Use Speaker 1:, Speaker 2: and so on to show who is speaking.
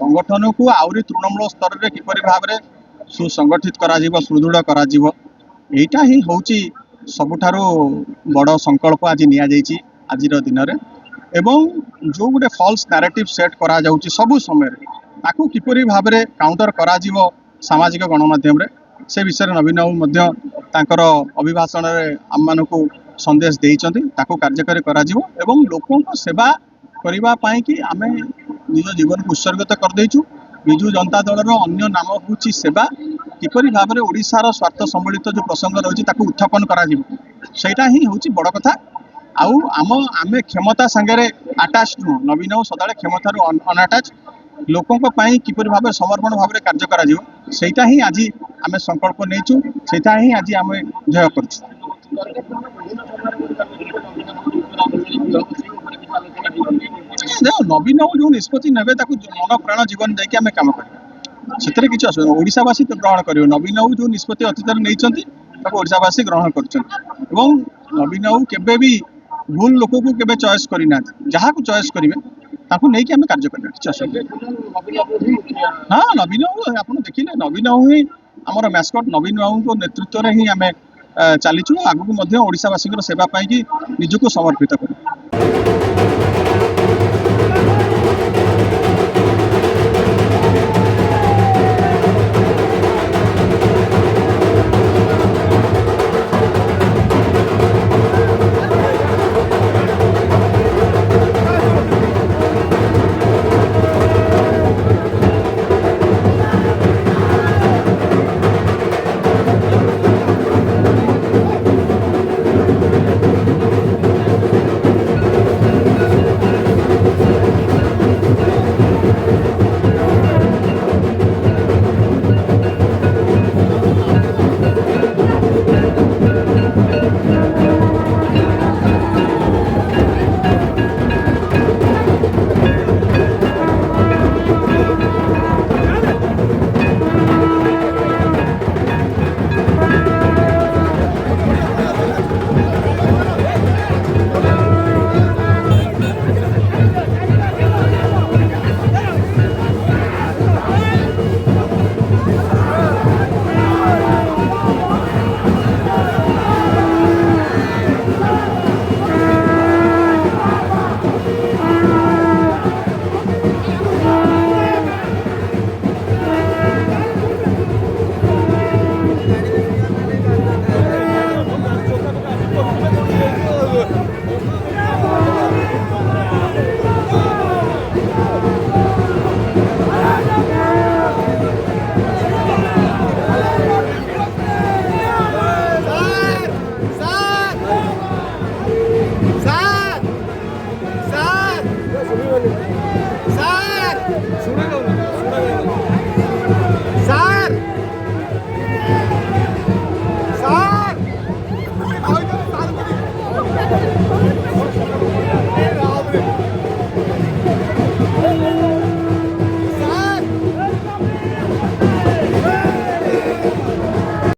Speaker 1: संगठन को आउरी तृणमूल स्तर में किपरि भाव में सुसंगठित करा जीवो सुदृढ़ करा जीवो एटा ही होची सबुठारो बड़ संकल्प आज निया जायछि आजिर दिन रे एवं जो गोटे फॉल्स नैरेटिव सेट करा जाउछि सब समय ताकू किपरि भाव में काउंटर करा जीवो सामाजिक गणमाध्यम रे से विषय नवीन बाबू मध्य तांकर अभिभाषण रे आम मानकू संदेश देइछन्ति ताकू कार्यकारी करा जीवो एवं लोकों को सेवा करबा पाई कि आमे निज जीवन को उत्सर्गित कर देइछु। बिजु जनता दल रो अन्य नाम होची सेवा किपरि भाव में ओडिशार स्वार्थ सम्मिलित जो प्रसंग रही उत्थापन करा सेटा ही होची बड़ कथा आउ आमे क्षमता संगे आटाच नु नवीन बाबू सदाळे क्षमतार अनआटाच लोकों पाई किपरि भाव समर्पण भाव में कार्य करा सेटा ही आज आमे संकल्प नेचु सेटा ही आज आमे जय करछु। नवीन बाबू जो निष्पत्ति ने मन प्राण जीवन देकी आमे काम करिया से किसी असुविधा ओडिशावासी तो ग्रहण कर नवीन बाबू जो निष्पत्ति अतीत नहीं ओडिशावासी ग्रहण कर नवीन बाबू केबे भी भूल लोक को केबे चॉइस करना जहाँ को चॉइस करेंगे नहीं कि कार्य करें किसी असुविधा हाँ नवीन बाबू आप देखिए नवीन बाबू ही आमर मैस्कट नवीन बाबू नेतृत्व में ही आम चलीचु आगू ओडिशावासी सेवा पाई निजक समर्पित कर।